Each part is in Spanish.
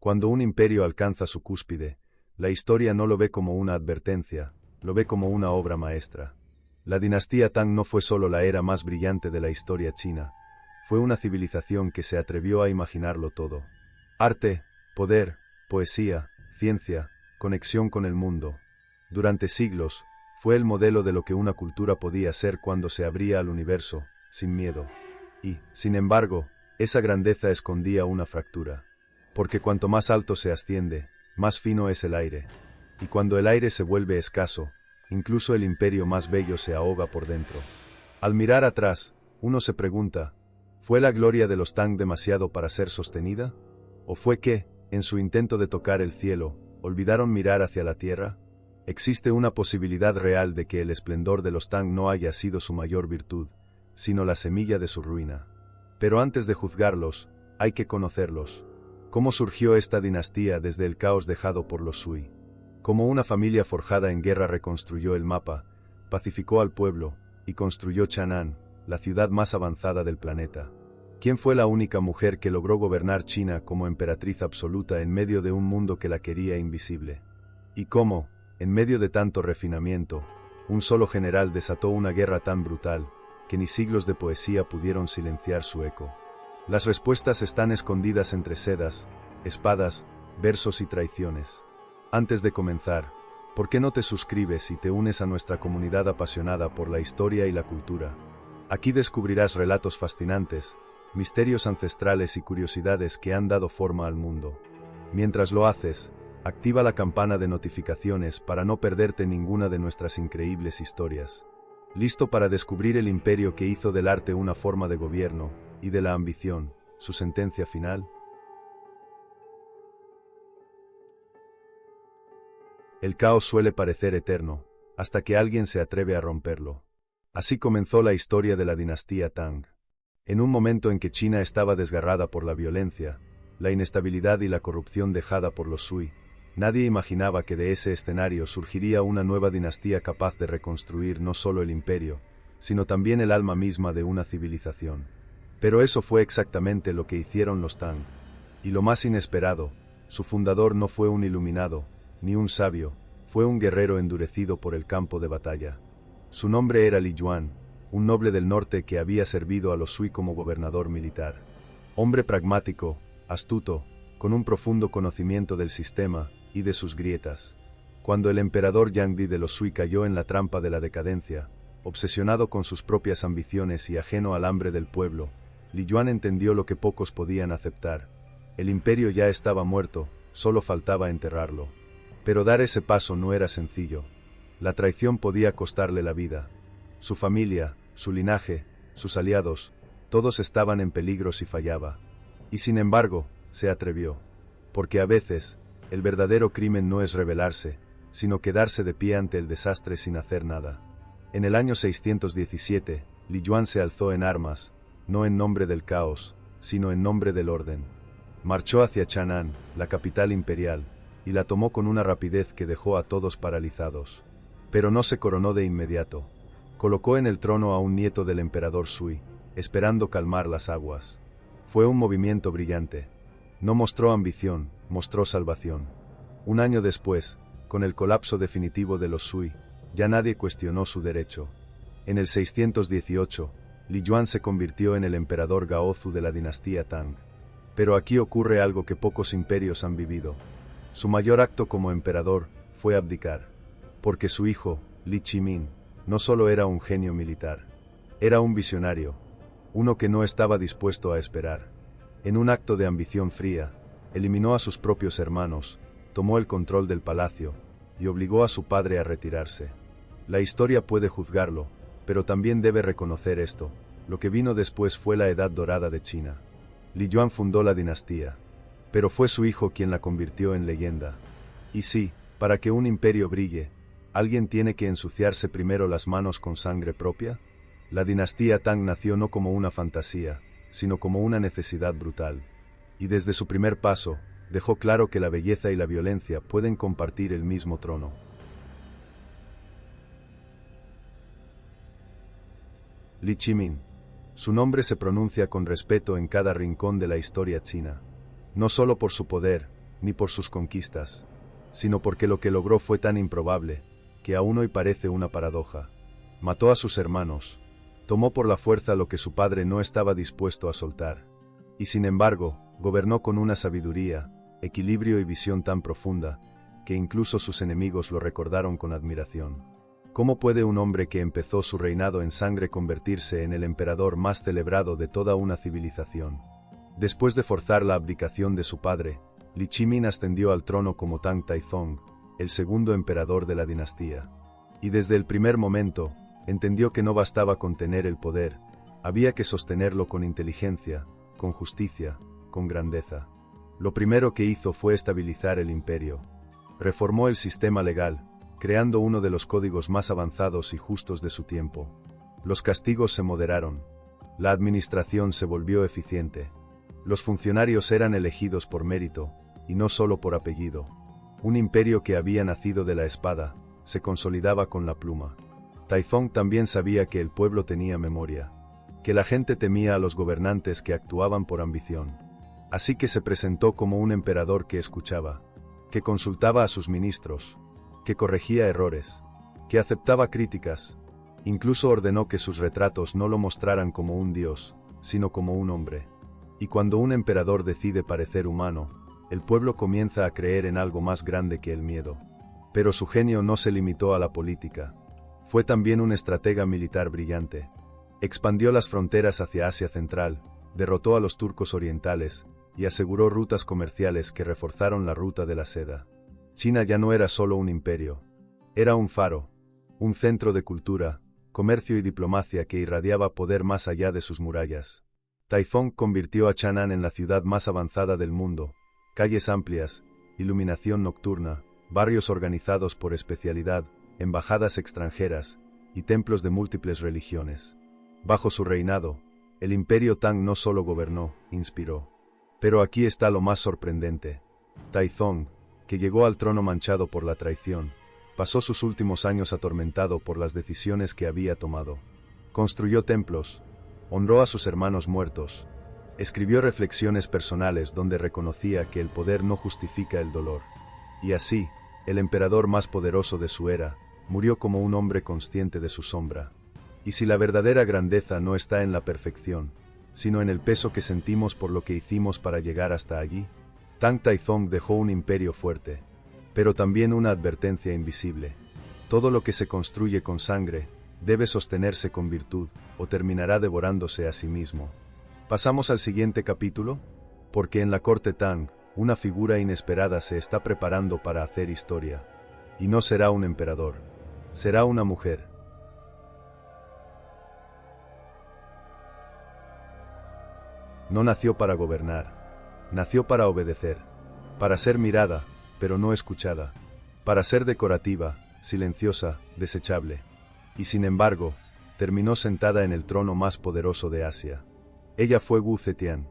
Cuando un imperio alcanza su cúspide, la historia no lo ve como una advertencia, lo ve como una obra maestra. La dinastía Tang no fue solo la era más brillante de la historia china, fue una civilización que se atrevió a imaginarlo todo. Arte, poder, poesía, ciencia, conexión con el mundo. Durante siglos, fue el modelo de lo que una cultura podía ser cuando se abría al universo, sin miedo. Y, sin embargo, esa grandeza escondía una fractura. Porque cuanto más alto se asciende, más fino es el aire. Y cuando el aire se vuelve escaso, incluso el imperio más bello se ahoga por dentro. Al mirar atrás, uno se pregunta, ¿fue la gloria de los Tang demasiado para ser sostenida? ¿O fue que, en su intento de tocar el cielo, olvidaron mirar hacia la tierra? Existe una posibilidad real de que el esplendor de los Tang no haya sido su mayor virtud, sino la semilla de su ruina. Pero antes de juzgarlos, hay que conocerlos. ¿Cómo surgió esta dinastía desde el caos dejado por los Sui? Cómo una familia forjada en guerra reconstruyó el mapa, pacificó al pueblo, y construyó Chang'an, la ciudad más avanzada del planeta. ¿Quién fue la única mujer que logró gobernar China como emperatriz absoluta en medio de un mundo que la quería invisible? ¿Y cómo, en medio de tanto refinamiento, un solo general desató una guerra tan brutal, que ni siglos de poesía pudieron silenciar su eco? Las respuestas están escondidas entre sedas, espadas, versos y traiciones. Antes de comenzar, ¿por qué no te suscribes y te unes a nuestra comunidad apasionada por la historia y la cultura? Aquí descubrirás relatos fascinantes, misterios ancestrales y curiosidades que han dado forma al mundo. Mientras lo haces, activa la campana de notificaciones para no perderte ninguna de nuestras increíbles historias. ¿Listo para descubrir el imperio que hizo del arte una forma de gobierno, y de la ambición, su sentencia final? El caos suele parecer eterno, hasta que alguien se atreve a romperlo. Así comenzó la historia de la dinastía Tang. En un momento en que China estaba desgarrada por la violencia, la inestabilidad y la corrupción dejada por los Sui, nadie imaginaba que de ese escenario surgiría una nueva dinastía capaz de reconstruir no solo el imperio, sino también el alma misma de una civilización. Pero eso fue exactamente lo que hicieron los Tang. Y lo más inesperado, su fundador no fue un iluminado, ni un sabio, fue un guerrero endurecido por el campo de batalla. Su nombre era Li Yuan, un noble del norte que había servido a los Sui como gobernador militar. Hombre pragmático, astuto, con un profundo conocimiento del sistema y de sus grietas. Cuando el emperador Yang Di de los Sui cayó en la trampa de la decadencia, obsesionado con sus propias ambiciones y ajeno al hambre del pueblo, Li Yuan entendió lo que pocos podían aceptar. El imperio ya estaba muerto, solo faltaba enterrarlo. Pero dar ese paso no era sencillo. La traición podía costarle la vida. Su familia, su linaje, sus aliados, todos estaban en peligro si fallaba. Y sin embargo, se atrevió. Porque a veces, el verdadero crimen no es rebelarse, sino quedarse de pie ante el desastre sin hacer nada. En el año 617, Li Yuan se alzó en armas, no en nombre del caos, sino en nombre del orden. Marchó hacia Chang'an, la capital imperial, y la tomó con una rapidez que dejó a todos paralizados. Pero no se coronó de inmediato. Colocó en el trono a un nieto del emperador Sui, esperando calmar las aguas. Fue un movimiento brillante. No mostró ambición, mostró salvación. Un año después, con el colapso definitivo de los Sui, ya nadie cuestionó su derecho. En el 618, Li Yuan se convirtió en el emperador Gaozu de la dinastía Tang. Pero aquí ocurre algo que pocos imperios han vivido. Su mayor acto como emperador fue abdicar. Porque su hijo, Li Qimin, no solo era un genio militar, era un visionario, uno que no estaba dispuesto a esperar. En un acto de ambición fría, eliminó a sus propios hermanos, tomó el control del palacio, y obligó a su padre a retirarse. La historia puede juzgarlo, pero también debe reconocer esto: lo que vino después fue la Edad Dorada de China. Li Yuan fundó la dinastía, pero fue su hijo quien la convirtió en leyenda. Y sí, para que un imperio brille, ¿alguien tiene que ensuciarse primero las manos con sangre propia? La dinastía Tang nació no como una fantasía, sino como una necesidad brutal. Y desde su primer paso, dejó claro que la belleza y la violencia pueden compartir el mismo trono. Li Qimin. Su nombre se pronuncia con respeto en cada rincón de la historia china. No solo por su poder, ni por sus conquistas, sino porque lo que logró fue tan improbable, que aún hoy parece una paradoja. Mató a sus hermanos, tomó por la fuerza lo que su padre no estaba dispuesto a soltar, y sin embargo, gobernó con una sabiduría, equilibrio y visión tan profunda, que incluso sus enemigos lo recordaron con admiración. ¿Cómo puede un hombre que empezó su reinado en sangre convertirse en el emperador más celebrado de toda una civilización? Después de forzar la abdicación de su padre, Li Shimin ascendió al trono como Tang Taizong, el segundo emperador de la dinastía. Y desde el primer momento, entendió que no bastaba con tener el poder, había que sostenerlo con inteligencia, con justicia, con grandeza. Lo primero que hizo fue estabilizar el imperio. Reformó el sistema legal, creando uno de los códigos más avanzados y justos de su tiempo. Los castigos se moderaron. La administración se volvió eficiente. Los funcionarios eran elegidos por mérito, y no solo por apellido. Un imperio que había nacido de la espada, se consolidaba con la pluma. Taizong también sabía que el pueblo tenía memoria, que la gente temía a los gobernantes que actuaban por ambición. Así que se presentó como un emperador que escuchaba, que consultaba a sus ministros, que corregía errores, que aceptaba críticas. Incluso ordenó que sus retratos no lo mostraran como un dios, sino como un hombre. Y cuando un emperador decide parecer humano, el pueblo comienza a creer en algo más grande que el miedo. Pero su genio no se limitó a la política. Fue también un estratega militar brillante. Expandió las fronteras hacia Asia Central, derrotó a los turcos orientales, y aseguró rutas comerciales que reforzaron la ruta de la seda. China ya no era solo un imperio. Era un faro, un centro de cultura, comercio y diplomacia que irradiaba poder más allá de sus murallas. Taizong convirtió a Chang'an en la ciudad más avanzada del mundo. Calles amplias, iluminación nocturna, barrios organizados por especialidad, embajadas extranjeras, y templos de múltiples religiones. Bajo su reinado, el imperio Tang no solo gobernó, inspiró. Pero aquí está lo más sorprendente. Taizong, que llegó al trono manchado por la traición, pasó sus últimos años atormentado por las decisiones que había tomado. Construyó templos, honró a sus hermanos muertos, escribió reflexiones personales donde reconocía que el poder no justifica el dolor. Y así, el emperador más poderoso de su era, murió como un hombre consciente de su sombra. Y si la verdadera grandeza no está en la perfección, sino en el peso que sentimos por lo que hicimos para llegar hasta allí, Tang Taizong dejó un imperio fuerte, pero también una advertencia invisible. Todo lo que se construye con sangre, debe sostenerse con virtud, o terminará devorándose a sí mismo. ¿Pasamos al siguiente capítulo? Porque en la corte Tang, una figura inesperada se está preparando para hacer historia. Y no será un emperador, será una mujer. No nació para gobernar. Nació para obedecer, para ser mirada, pero no escuchada, para ser decorativa, silenciosa, desechable. Y sin embargo, terminó sentada en el trono más poderoso de Asia. Ella fue Wu Zetian,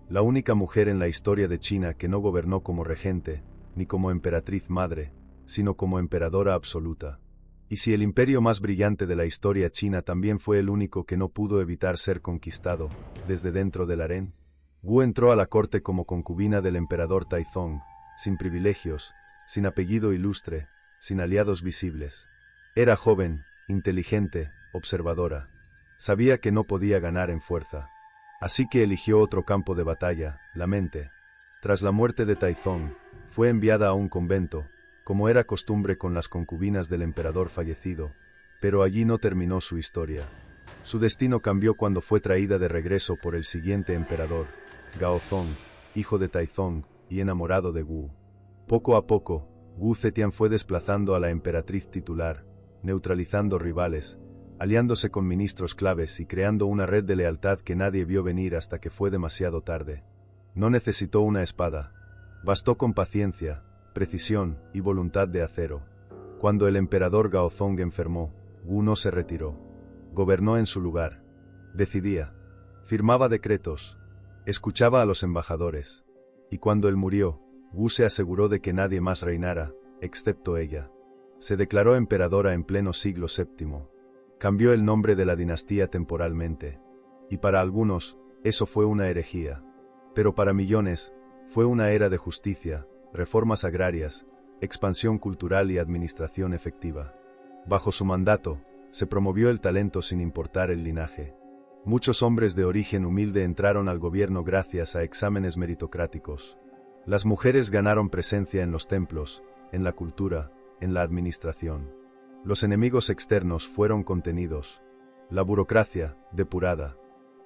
la única mujer en la historia de China que no gobernó como regente, ni como emperatriz madre, sino como emperadora absoluta. Y si el imperio más brillante de la historia china también fue el único que no pudo evitar ser conquistado, desde dentro del harén, Wu entró a la corte como concubina del emperador Taizong, sin privilegios, sin apellido ilustre, sin aliados visibles. Era joven, inteligente, observadora. Sabía que no podía ganar en fuerza. Así que eligió otro campo de batalla, la mente. Tras la muerte de Taizong, fue enviada a un convento, como era costumbre con las concubinas del emperador fallecido, pero allí no terminó su historia. Su destino cambió cuando fue traída de regreso por el siguiente emperador, Gaozong, hijo de Taizong, y enamorado de Wu. Poco a poco, Wu Zetian fue desplazando a la emperatriz titular, neutralizando rivales, aliándose con ministros claves y creando una red de lealtad que nadie vio venir hasta que fue demasiado tarde. No necesitó una espada. Bastó con paciencia, precisión y voluntad de acero. Cuando el emperador Gaozong enfermó, Wu no se retiró. Gobernó en su lugar. Decidía. Firmaba decretos. Escuchaba a los embajadores. Y cuando él murió, Wu se aseguró de que nadie más reinara, excepto ella. Se declaró emperadora en pleno siglo VII. Cambió el nombre de la dinastía temporalmente. Y para algunos, eso fue una herejía. Pero para millones, fue una era de justicia, reformas agrarias, expansión cultural y administración efectiva. Bajo su mandato, se promovió el talento sin importar el linaje. Muchos hombres de origen humilde entraron al gobierno gracias a exámenes meritocráticos. Las mujeres ganaron presencia en los templos, en la cultura, en la administración. Los enemigos externos fueron contenidos. La burocracia, depurada.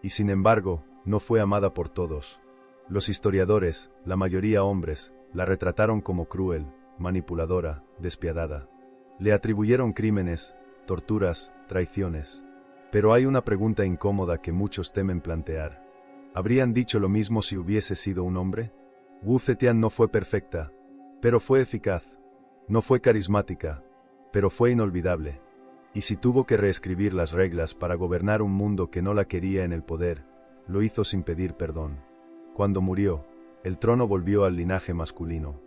Y sin embargo, no fue amada por todos. Los historiadores, la mayoría hombres, la retrataron como cruel, manipuladora, despiadada. Le atribuyeron crímenes, torturas, traiciones. Pero hay una pregunta incómoda que muchos temen plantear. ¿Habrían dicho lo mismo si hubiese sido un hombre? Wu Zetian no fue perfecta, pero fue eficaz. No fue carismática, pero fue inolvidable. Y si tuvo que reescribir las reglas para gobernar un mundo que no la quería en el poder, lo hizo sin pedir perdón. Cuando murió, el trono volvió al linaje masculino.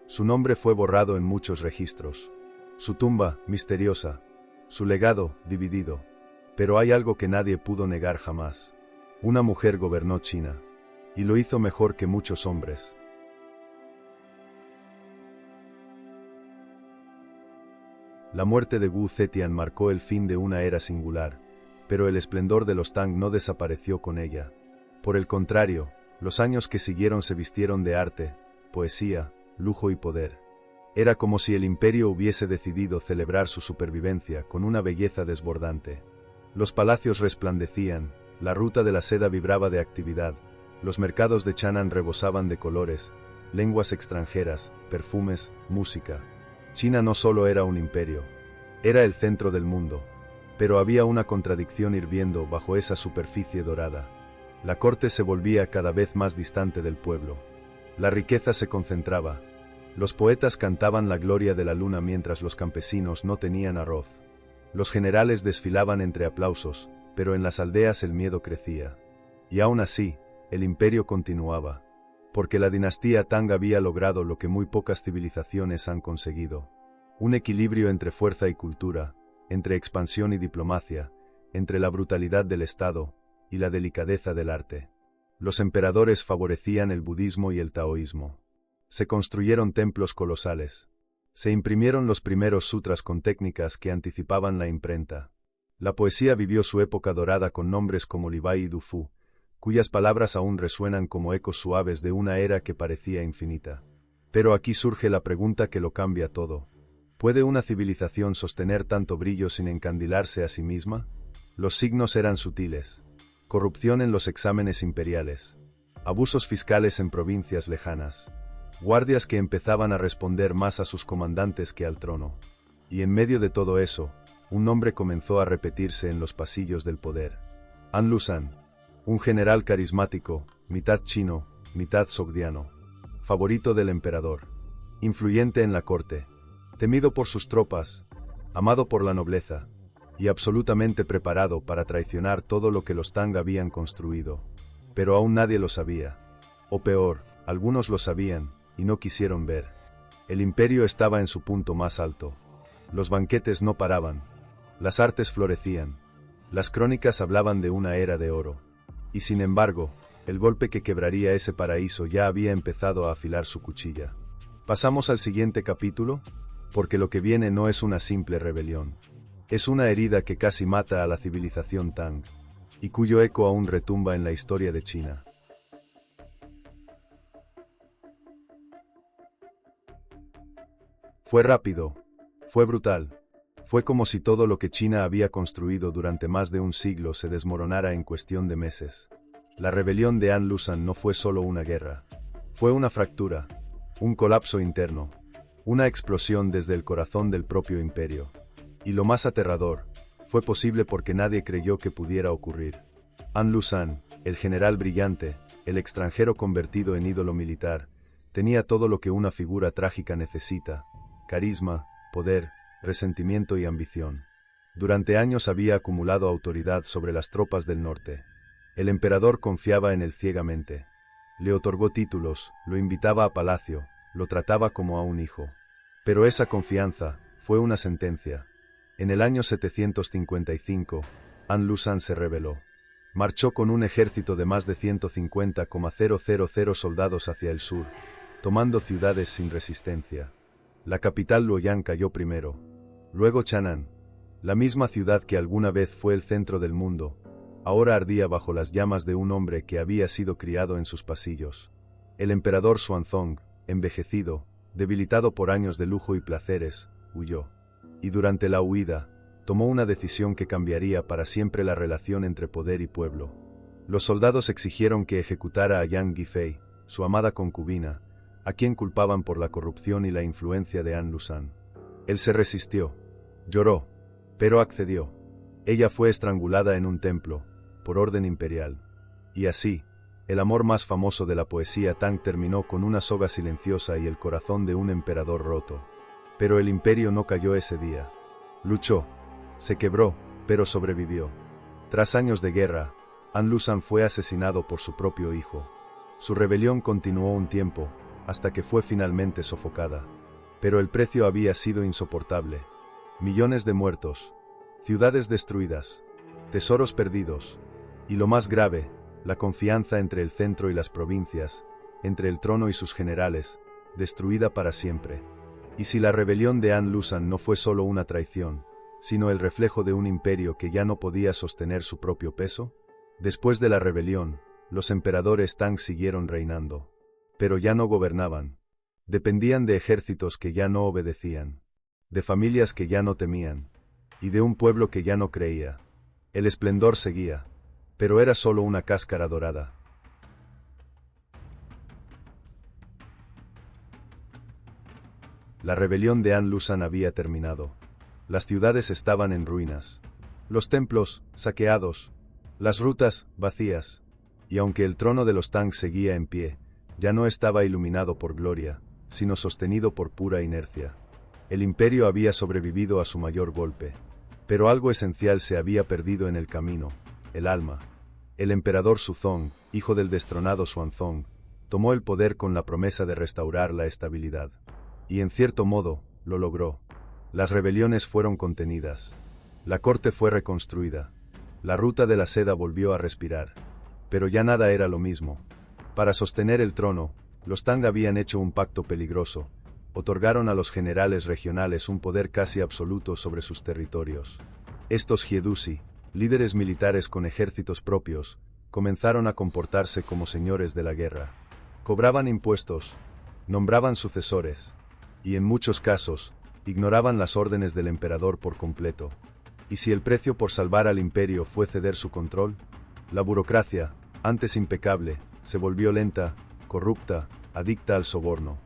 Su nombre fue borrado en muchos registros. Su tumba, misteriosa. Su legado, dividido. Pero hay algo que nadie pudo negar jamás. Una mujer gobernó China. Y lo hizo mejor que muchos hombres. La muerte de Wu Zetian marcó el fin de una era singular, pero el esplendor de los Tang no desapareció con ella. Por el contrario, los años que siguieron se vistieron de arte, poesía, lujo y poder. Era como si el imperio hubiese decidido celebrar su supervivencia con una belleza desbordante. Los palacios resplandecían, la ruta de la seda vibraba de actividad, los mercados de Chang'an rebosaban de colores, lenguas extranjeras, perfumes, música. China no solo era un imperio, era el centro del mundo, pero había una contradicción hirviendo bajo esa superficie dorada. La corte se volvía cada vez más distante del pueblo. La riqueza se concentraba. Los poetas cantaban la gloria de la luna mientras los campesinos no tenían arroz. Los generales desfilaban entre aplausos, pero en las aldeas el miedo crecía. Y aún así, el imperio continuaba. Porque la dinastía Tang había logrado lo que muy pocas civilizaciones han conseguido. Un equilibrio entre fuerza y cultura, entre expansión y diplomacia, entre la brutalidad del Estado y la delicadeza del arte. Los emperadores favorecían el budismo y el taoísmo. Se construyeron templos colosales. Se imprimieron los primeros sutras con técnicas que anticipaban la imprenta. La poesía vivió su época dorada con nombres como Li Bai y Du Fu, cuyas palabras aún resuenan como ecos suaves de una era que parecía infinita. Pero aquí surge la pregunta que lo cambia todo. ¿Puede una civilización sostener tanto brillo sin encandilarse a sí misma? Los signos eran sutiles. Corrupción en los exámenes imperiales. Abusos fiscales en provincias lejanas. Guardias que empezaban a responder más a sus comandantes que al trono. Y en medio de todo eso, un nombre comenzó a repetirse en los pasillos del poder. An Lushan. Un general carismático, mitad chino, mitad sogdiano. Favorito del emperador. Influyente en la corte. Temido por sus tropas. Amado por la nobleza. Y absolutamente preparado para traicionar todo lo que los Tang habían construido. Pero aún nadie lo sabía. O peor, algunos lo sabían, y no quisieron ver. El imperio estaba en su punto más alto. Los banquetes no paraban. Las artes florecían. Las crónicas hablaban de una era de oro. Y sin embargo, el golpe que quebraría ese paraíso ya había empezado a afilar su cuchilla. ¿Pasamos al siguiente capítulo? Porque lo que viene no es una simple rebelión. Es una herida que casi mata a la civilización Tang, y cuyo eco aún retumba en la historia de China. Fue rápido, fue brutal. Fue como si todo lo que China había construido durante más de un siglo se desmoronara en cuestión de meses. La rebelión de An Lushan no fue solo una guerra. Fue una fractura, un colapso interno, una explosión desde el corazón del propio imperio. Y lo más aterrador, fue posible porque nadie creyó que pudiera ocurrir. An Lushan, el general brillante, el extranjero convertido en ídolo militar, tenía todo lo que una figura trágica necesita: carisma, poder, resentimiento y ambición. Durante años había acumulado autoridad sobre las tropas del norte. El emperador confiaba en él ciegamente. Le otorgó títulos, lo invitaba a palacio, lo trataba como a un hijo. Pero esa confianza fue una sentencia. En el año 755, An Lushan se rebeló. Marchó con un ejército de más de 150,000 soldados hacia el sur, tomando ciudades sin resistencia. La capital Luoyang cayó primero. Luego Chang'an. La misma ciudad que alguna vez fue el centro del mundo, ahora ardía bajo las llamas de un hombre que había sido criado en sus pasillos. El emperador Xuanzong, envejecido, debilitado por años de lujo y placeres, huyó. Y durante la huida, tomó una decisión que cambiaría para siempre la relación entre poder y pueblo. Los soldados exigieron que ejecutara a Yang Guifei, su amada concubina, a quien culpaban por la corrupción y la influencia de An Lushan. Él se resistió. Lloró, pero accedió. Ella fue estrangulada en un templo, por orden imperial. Y así, el amor más famoso de la poesía Tang terminó con una soga silenciosa y el corazón de un emperador roto. Pero el imperio no cayó ese día. Luchó, se quebró, pero sobrevivió. Tras años de guerra, An Lushan fue asesinado por su propio hijo. Su rebelión continuó un tiempo, hasta que fue finalmente sofocada. Pero el precio había sido insoportable. Millones de muertos, ciudades destruidas, tesoros perdidos, y lo más grave, la confianza entre el centro y las provincias, entre el trono y sus generales, destruida para siempre. Y si la rebelión de An Lushan no fue solo una traición, sino el reflejo de un imperio que ya no podía sostener su propio peso, después de la rebelión, los emperadores Tang siguieron reinando. Pero ya no gobernaban. Dependían de ejércitos que ya no obedecían, de familias que ya no temían, y de un pueblo que ya no creía. El esplendor seguía, pero era solo una cáscara dorada. La rebelión de An Lushan había terminado. Las ciudades estaban en ruinas, los templos saqueados, las rutas vacías, y aunque el trono de los Tang seguía en pie, ya no estaba iluminado por gloria, sino sostenido por pura inercia. El imperio había sobrevivido a su mayor golpe, pero algo esencial se había perdido en el camino: el alma. El emperador Suzong, hijo del destronado Xuanzong, tomó el poder con la promesa de restaurar la estabilidad. Y en cierto modo, lo logró. Las rebeliones fueron contenidas. La corte fue reconstruida. La ruta de la seda volvió a respirar. Pero ya nada era lo mismo. Para sostener el trono, los Tang habían hecho un pacto peligroso. Otorgaron a los generales regionales un poder casi absoluto sobre sus territorios. Estos Hiedusi, líderes militares con ejércitos propios, comenzaron a comportarse como señores de la guerra. Cobraban impuestos, nombraban sucesores, y en muchos casos, ignoraban las órdenes del emperador por completo. Y si el precio por salvar al imperio fue ceder su control, la burocracia, antes impecable, se volvió lenta, corrupta, adicta al soborno.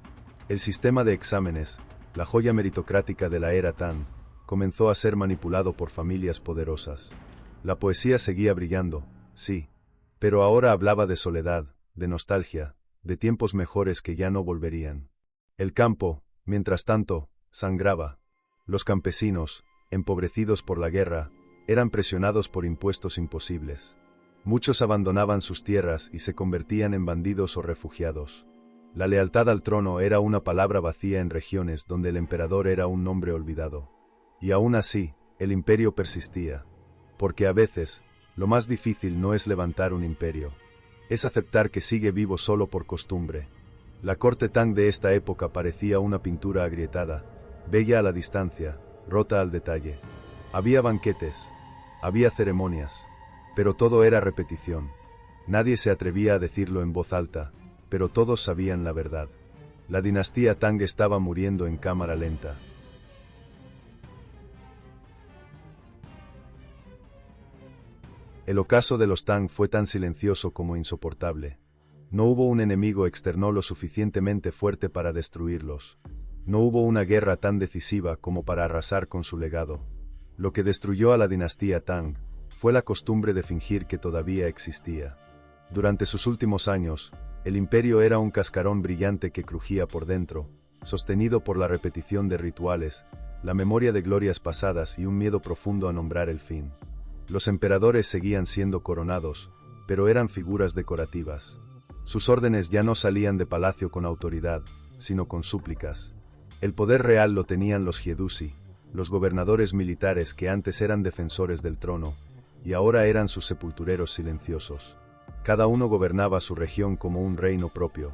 El sistema de exámenes, la joya meritocrática de la era Tang, comenzó a ser manipulado por familias poderosas. La poesía seguía brillando, sí, pero ahora hablaba de soledad, de nostalgia, de tiempos mejores que ya no volverían. El campo, mientras tanto, sangraba. Los campesinos, empobrecidos por la guerra, eran presionados por impuestos imposibles. Muchos abandonaban sus tierras y se convertían en bandidos o refugiados. La lealtad al trono era una palabra vacía en regiones donde el emperador era un nombre olvidado. Y aún así, el imperio persistía. Porque a veces, lo más difícil no es levantar un imperio. Es aceptar que sigue vivo solo por costumbre. La corte Tang de esta época parecía una pintura agrietada, bella a la distancia, rota al detalle. Había banquetes, había ceremonias, pero todo era repetición. Nadie se atrevía a decirlo en voz alta, pero todos sabían la verdad. La dinastía Tang estaba muriendo en cámara lenta. El ocaso de los Tang fue tan silencioso como insoportable. No hubo un enemigo externo lo suficientemente fuerte para destruirlos. No hubo una guerra tan decisiva como para arrasar con su legado. Lo que destruyó a la dinastía Tang fue la costumbre de fingir que todavía existía. Durante sus últimos años, el imperio era un cascarón brillante que crujía por dentro, sostenido por la repetición de rituales, la memoria de glorias pasadas y un miedo profundo a nombrar el fin. Los emperadores seguían siendo coronados, pero eran figuras decorativas. Sus órdenes ya no salían de palacio con autoridad, sino con súplicas. El poder real lo tenían los Hiedusi, los gobernadores militares que antes eran defensores del trono, y ahora eran sus sepultureros silenciosos. Cada uno gobernaba su región como un reino propio,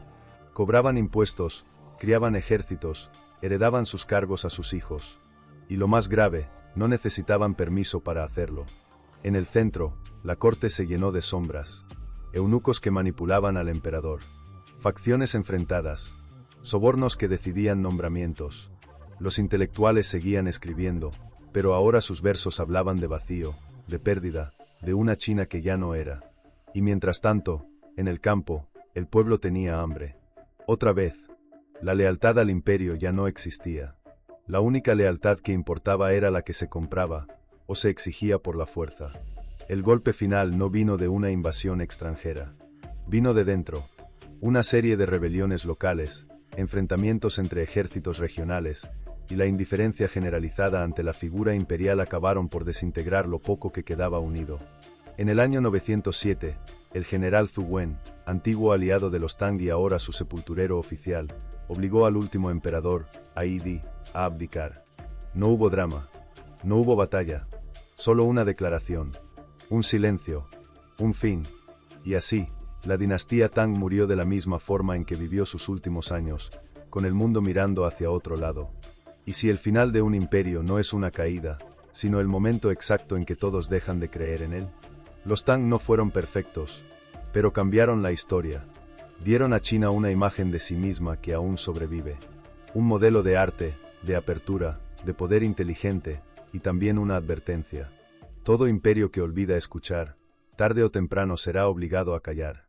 Cobraban impuestos, criaban ejércitos, heredaban sus cargos a sus hijos. Y lo más grave, no necesitaban permiso para hacerlo. En el centro, la corte se llenó de sombras. Eunucos que manipulaban al emperador. Facciones enfrentadas. Sobornos que decidían nombramientos. Los intelectuales seguían escribiendo, pero ahora sus versos hablaban de vacío, de pérdida, de una China que ya no era. Y mientras tanto, en el campo, el pueblo tenía hambre. Otra vez, la lealtad al imperio ya no existía. La única lealtad que importaba era la que se compraba, o se exigía por la fuerza. El golpe final no vino de una invasión extranjera. Vino de dentro. Una serie de rebeliones locales, enfrentamientos entre ejércitos regionales, y la indiferencia generalizada ante la figura imperial acabaron por desintegrar lo poco que quedaba unido. En el año 907, el general Zhu Wen, antiguo aliado de los Tang y ahora su sepulturero oficial, obligó al último emperador, Ai Di, a abdicar. No hubo drama, no hubo batalla, solo una declaración, un silencio, un fin, y así, la dinastía Tang murió de la misma forma en que vivió sus últimos años, con el mundo mirando hacia otro lado. Y si el final de un imperio no es una caída, sino el momento exacto en que todos dejan de creer en él. Los Tang no fueron perfectos, pero cambiaron la historia. Dieron a China una imagen de sí misma que aún sobrevive. Un modelo de arte, de apertura, de poder inteligente, y también una advertencia. Todo imperio que olvida escuchar, tarde o temprano será obligado a callar.